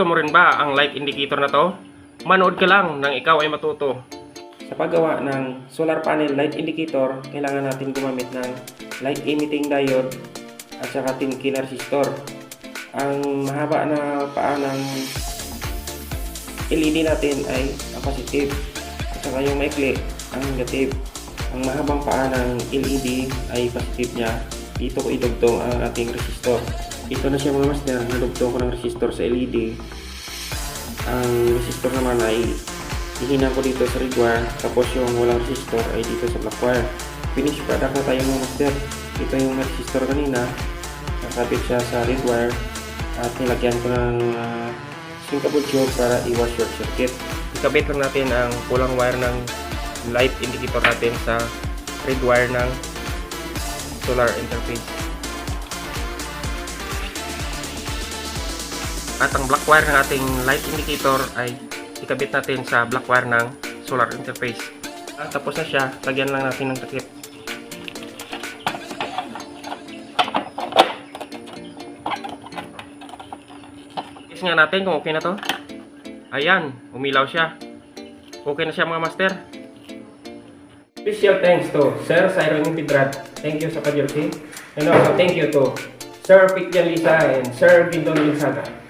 Gusto mo rin ba ang light indicator na to? Manood ka lang nang ikaw ay matuto. Sa paggawa ng solar panel light indicator, kailangan natin gumamit ng light emitting diode at saka 10 kilo resistor. Ang mahaba na paa ng LED natin ay ang positive at saka yung maikli ang negative. Ang mahabang paa ng LED ay positive niya. Dito ko idugtong ang ating resistor. Ito na siya mga master, nadugtong ko ng resistor sa LED. Ang resistor naman ay ihina ko dito sa red wire, tapos yung walang resistor ay dito sa black wire. Finish product na tayo mga master. Ito yung resistor kanina, nakabit siya sa red wire at nilagyan ko ng sinkable tube para iwas short circuit. Ikabit lang natin ang pulang wire ng light indicator natin sa red wire ng solar interface. At ang black wire ng ating light indicator ay ikabit natin sa black wire ng solar interface. At tapos na siya, lagyan lang natin ng takip. Test nga natin kung okay na to. Ayan, umilaw siya. Okay na siya mga master. Special thanks to Sir Cyril Pidrat. Thank you sa ka-jersey. And also thank you to Sir Picjan Lisa and Sir Gindon Linsada.